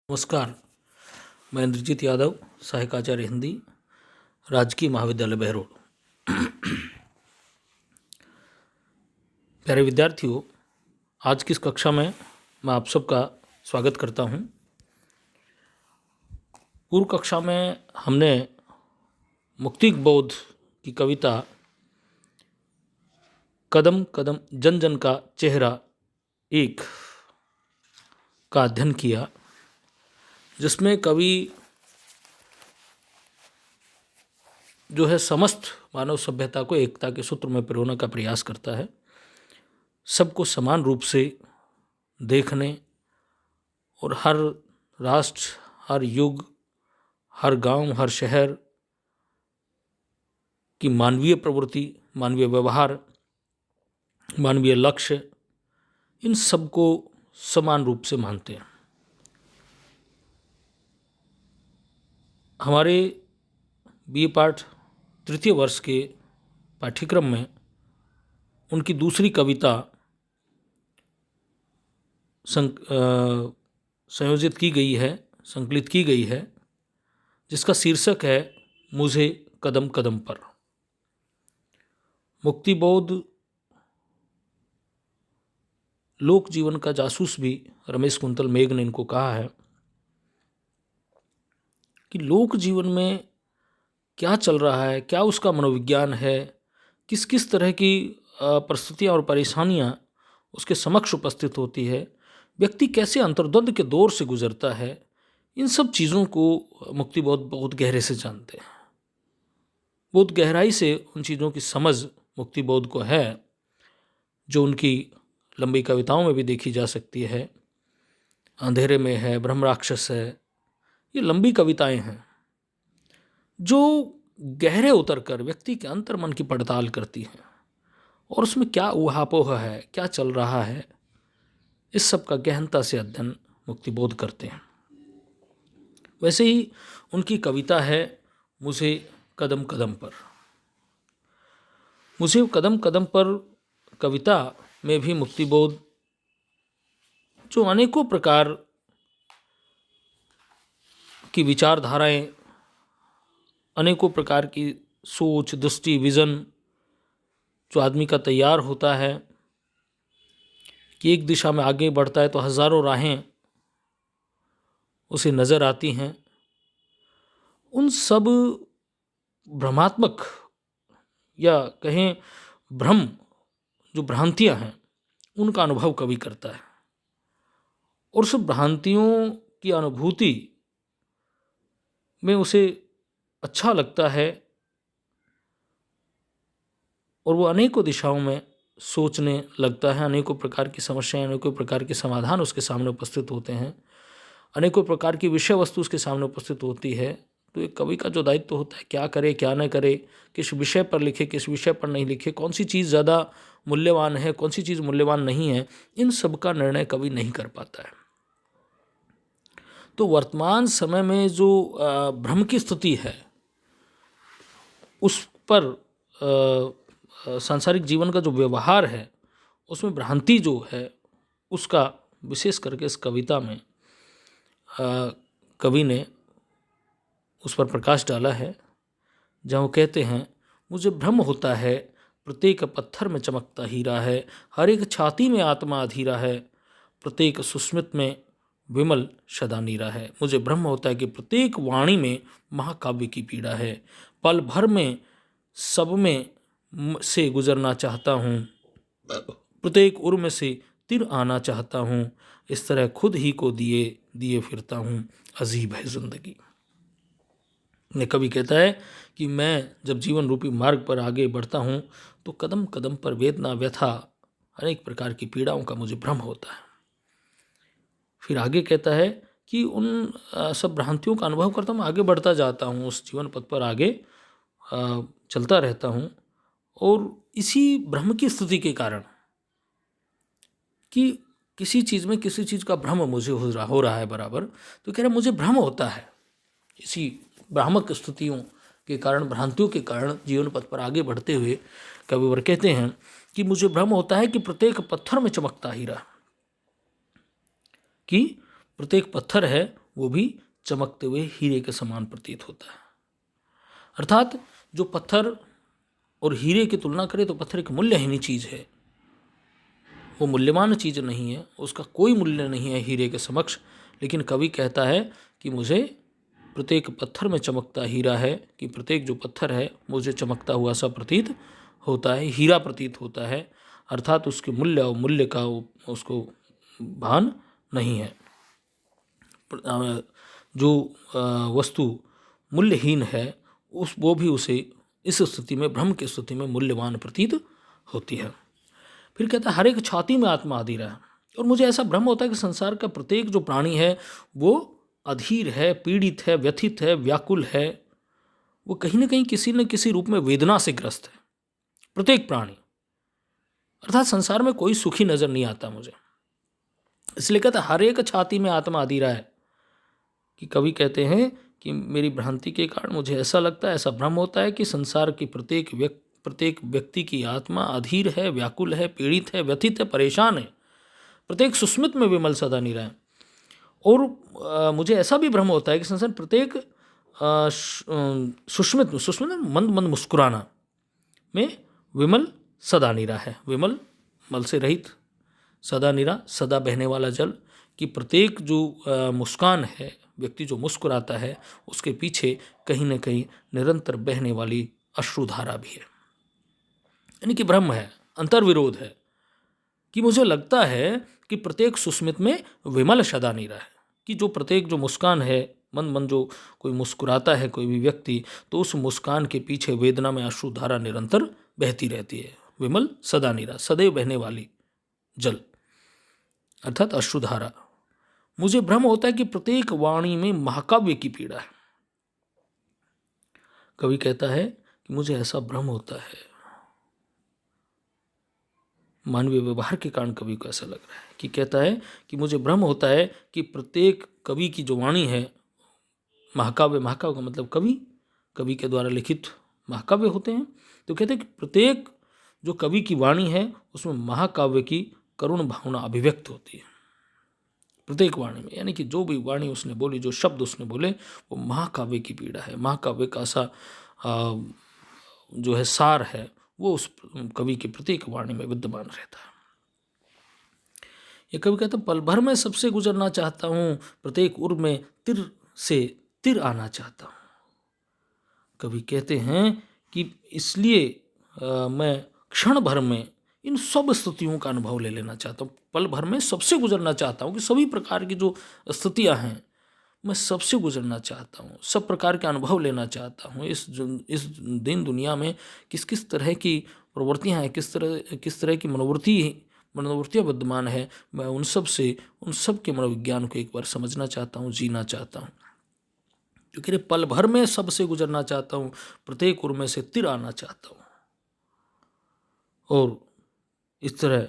नमस्कार। मैं इंद्रजीत यादव, सहायक आचार्य हिंदी, राजकीय महाविद्यालय बहरोड। प्यारे विद्यार्थियों, आज की इस कक्षा में मैं आप सबका स्वागत करता हूं। पूर्व कक्षा में हमने मुक्तिबोध की कविता कदम कदम जन जन का चेहरा एक का अध्ययन किया, जिसमें कवि जो है समस्त मानव सभ्यता को एकता के सूत्र में पिरोने का प्रयास करता है। सबको समान रूप से देखने और हर राष्ट्र, हर युग, हर गांव, हर शहर की मानवीय प्रवृत्ति, मानवीय व्यवहार, मानवीय लक्ष्य, इन सबको समान रूप से मानते हैं। हमारे बीए पाठ तृतीय वर्ष के पाठ्यक्रम में उनकी दूसरी कविता संयोजित की गई है, संकलित की गई है, जिसका शीर्षक है मुझे कदम कदम पर। मुक्तिबोध लोक जीवन का जासूस भी रमेश कुंतल मेघ ने इनको कहा है कि लोक जीवन में क्या चल रहा है, क्या उसका मनोविज्ञान है, किस किस तरह की परिस्थितियाँ और परेशानियाँ उसके समक्ष उपस्थित होती है, व्यक्ति कैसे अंतर्द्वंद के दौर से गुजरता है, इन सब चीज़ों को मुक्तिबोध बहुत गहरे से जानते हैं। बहुत गहराई से उन चीज़ों की समझ मुक्तिबोध को है, जो उनकी लंबी कविताओं में भी देखी जा सकती है। अंधेरे में है, ब्रह्म राक्षस है, ये लंबी कविताएं हैं जो गहरे उतरकर व्यक्ति के अंतर मन की पड़ताल करती हैं और उसमें क्या ऊहापोह है, क्या चल रहा है, इस सब का गहनता से अध्ययन मुक्तिबोध करते हैं। वैसे ही उनकी कविता है मुझे कदम कदम पर। मुझे कदम कदम पर कविता में भी मुक्तिबोध जो अनेकों प्रकार की विचारधाराएं, अनेकों प्रकार की सोच, दृष्टि, विज़न जो आदमी का तैयार होता है कि एक दिशा में आगे बढ़ता है तो हज़ारों राहें उसे नज़र आती हैं, उन सब भ्रमात्मक या कहें भ्रम, जो भ्रांतियां हैं, उनका अनुभव कवि करता है और सब भ्रांतियों की अनुभूति में उसे अच्छा लगता है और वो अनेकों दिशाओं में सोचने लगता है। अनेकों प्रकार की समस्याएं, अनेकों प्रकार के समाधान उसके सामने उपस्थित होते हैं, अनेकों प्रकार की विषय वस्तु उसके सामने उपस्थित होती है। तो एक कवि का जो दायित्व होता है, क्या करे क्या न करे, किस विषय पर लिखे, किस विषय पर नहीं लिखे, कौन सी चीज़ ज़्यादा मूल्यवान है, कौन सी चीज़ मूल्यवान नहीं है, इन सब का निर्णय कवि नहीं कर पाता है। तो वर्तमान समय में जो भ्रम की स्थिति है, उस पर सांसारिक जीवन का जो व्यवहार है, उसमें भ्रांति जो है, उसका विशेष करके इस कविता में कवि ने उस पर प्रकाश डाला है, जहाँ वो कहते हैं मुझे भ्रम होता है प्रत्येक पत्थर में चमकता हीरा है, हर एक छाती में आत्मा अधीरा है, प्रत्येक सुस्मित में विमल सदा नीरा है। मुझे भ्रम होता है कि प्रत्येक वाणी में महाकाव्य की पीड़ा है, पल भर में सब में से गुजरना चाहता हूँ, प्रत्येक उर्म में से तिर आना चाहता हूँ, इस तरह खुद ही को दिए दिए फिरता हूँ, अजीब है जिंदगी। ने कवि कहता है कि मैं जब जीवन रूपी मार्ग पर आगे बढ़ता हूँ तो कदम कदम पर वेदना, व्यथा, अनेक प्रकार की पीड़ाओं का मुझे भ्रम होता है। फिर आगे कहता है कि उन सब भ्रांतियों का अनुभव करता हूँ, आगे बढ़ता जाता हूँ, उस जीवन पथ पर आगे चलता रहता हूँ और इसी भ्रम की स्थिति के कारण कि किसी चीज़ में किसी चीज़ का भ्रम मुझे हो रहा है बराबर, तो कह रहा मुझे भ्रम होता है। इसी भ्रामक स्थितियों के कारण, भ्रांतियों के कारण जीवन पथ पर आगे बढ़ते हुए कविवर कहते हैं कि मुझे भ्रम होता है कि प्रत्येक पत्थर में चमकता हीरा, कि प्रत्येक पत्थर है वो भी चमकते हुए हीरे के समान प्रतीत होता है। अर्थात जो पत्थर और हीरे की तुलना करें तो पत्थर एक मूल्यहीन चीज़ है, वो मूल्यवान चीज़ नहीं है, उसका कोई मूल्य नहीं है हीरे के समक्ष। लेकिन कवि कहता है कि मुझे प्रत्येक पत्थर में चमकता हीरा है, कि प्रत्येक जो पत्थर है मुझे चमकता हुआ सा प्रतीत होता है, हीरा प्रतीत होता है। अर्थात उसके मूल्य और मूल्य का उसको भान नहीं है। जो वस्तु मूल्यहीन है वो भी उसे इस स्थिति में, भ्रम की स्थिति में मूल्यवान प्रतीत होती है। फिर कहता है हर एक छाती में आत्मा अधीर है, और मुझे ऐसा भ्रम होता है कि संसार का प्रत्येक जो प्राणी है वो अधीर है, पीड़ित है, व्यथित है, व्याकुल है, वो कहीं ना कहीं किसी न किसी रूप में वेदना से ग्रस्त है, प्रत्येक प्राणी। अर्थात संसार में कोई सुखी नजर नहीं आता मुझे। इसलिए कहता है हर एक छाती में आत्मा अधीरा है, कि कवि कहते हैं कि मेरी भ्रांति के कारण मुझे ऐसा लगता है, ऐसा भ्रम होता है कि संसार की प्रत्येक व्यक्ति की आत्मा अधीर है, व्याकुल है, पीड़ित है, व्यथित है, परेशान है, प्रत्येक सुस्मित में विमल सदा निरा है। और मुझे ऐसा भी भ्रम होता है कि संसार प्रत्येक सुस्मित मंद मंद मुस्कुराना में विमल सदा निरा है, विमल मल से रहित, सदा निरा, सदा बहने वाला जल, कि प्रत्येक जो मुस्कान है, व्यक्ति जो मुस्कुराता है उसके पीछे कहीं न कहीं निरंतर बहने वाली अश्रुधारा भी है। यानी कि भ्रम है, अंतर्विरोध है, कि मुझे लगता है कि प्रत्येक सुस्मित में विमल सदा निरा है, कि जो प्रत्येक जो मुस्कान है, मन मन जो कोई मुस्कुराता है कोई भी व्यक्ति, तो उस मुस्कान के पीछे वेदना में अश्रुधारा निरंतर बहती रहती है। विमल सदा निरा, सदैव बहने वाली जल, अर्थात अश्रुधारा। मुझे भ्रम होता है कि प्रत्येक वाणी में महाकाव्य की पीड़ा है। कवि कहता है कि मुझे ऐसा भ्रम होता है, मानवीय व्यवहार के कारण कवि को ऐसा लग रहा है, कि कहता है कि मुझे भ्रम होता है कि प्रत्येक कवि की जो वाणी है, महाकाव्य, महाकाव्य का मतलब कवि के द्वारा लिखित महाकाव्य होते हैं, तो कहते हैं कि प्रत्येक जो कवि की वाणी है उसमें महाकाव्य की करुण भावना अभिव्यक्त होती है, प्रत्येक वाणी में। यानी कि जो भी वाणी उसने बोली, जो शब्द उसने बोले, वो महाकाव्य की पीड़ा है, महाकाव्य का सा जो है सार है, वो उस कवि की प्रत्येक वाणी में विद्यमान रहता है। ये कवि कहते हैं पल भर में सबसे गुजरना चाहता हूँ, प्रत्येक उर्व में तिर से तिर आना चाहता हूँ। कवि कहते हैं कि इसलिए मैं क्षण भर में इन सब स्थितियों का अनुभव ले लेना चाहता हूँ, पल भर में सबसे गुजरना चाहता हूँ, कि सभी प्रकार की जो स्थितियाँ हैं मैं सबसे गुजरना चाहता हूँ, सब प्रकार के अनुभव लेना चाहता हूँ। इस दिन दुनिया में किस किस तरह की प्रवृत्तियाँ हैं, किस तरह की मनोवृत्तियाँ विद्यमान है, मैं उन सब के मनोविज्ञान को एक बार समझना चाहता हूँ, जीना चाहता हूँ। क्योंकि पल भर में सबसे गुजरना चाहता हूँ, प्रत्येक उर्व में से तिर आना चाहता हूँ, और इस तरह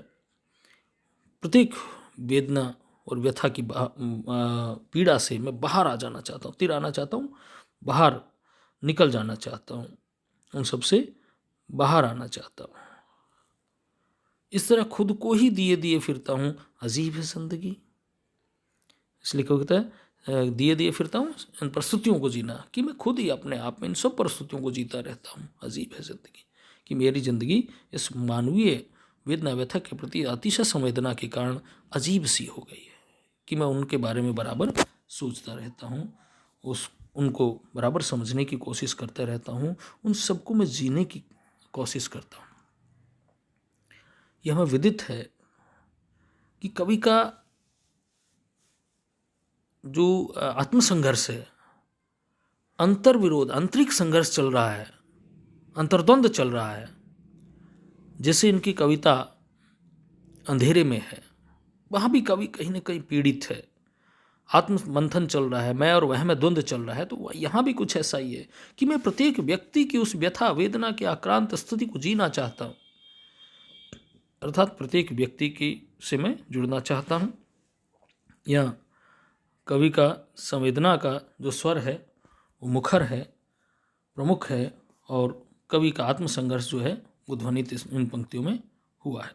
प्रत्येक वेदना और व्यथा की पीड़ा से मैं बाहर आ जाना चाहता हूँ, तिर आना चाहता हूँ, बाहर निकल जाना चाहता हूँ, उन सब से बाहर आना चाहता हूँ। इस तरह खुद को ही दिए दिए फिरता हूँ, अजीब है जिंदगी। इसलिए क्या कहता है, दिए दिए फिरता हूँ इन परिस्थितियों को जीना, कि मैं खुद ही अपने आप में इन सब परिस्थितियों को जीता रहता हूँ। अजीब है जिंदगी, कि मेरी जिंदगी इस मानवीय वेदना व्यथा के प्रति अतिशय संवेदना के कारण अजीब सी हो गई है, कि मैं उनके बारे में बराबर सोचता रहता हूँ, उनको बराबर समझने की कोशिश करता रहता हूँ, उन सबको मैं जीने की कोशिश करता हूँ। यह हमें विदित है कि कवि का जो आत्मसंघर्ष है, अंतर्विरोध, आंतरिक संघर्ष चल रहा है, अंतर्द्वंद चल रहा है। जैसे इनकी कविता अंधेरे में है, वहाँ भी कवि कहीं न कहीं पीड़ित है, आत्म मंथन चल रहा है, मैं और वह में द्वंद्व चल रहा है। तो यहाँ भी कुछ ऐसा ही है कि मैं प्रत्येक व्यक्ति की उस व्यथा वेदना के आक्रांत स्थिति को जीना चाहता हूँ, अर्थात प्रत्येक व्यक्ति की से मैं जुड़ना चाहता हूँ। यह कवि का संवेदना का जो स्वर है वो मुखर है, प्रमुख है, और कवि का आत्मसंघर्ष जो है वो ध्वनित इन पंक्तियों में हुआ है।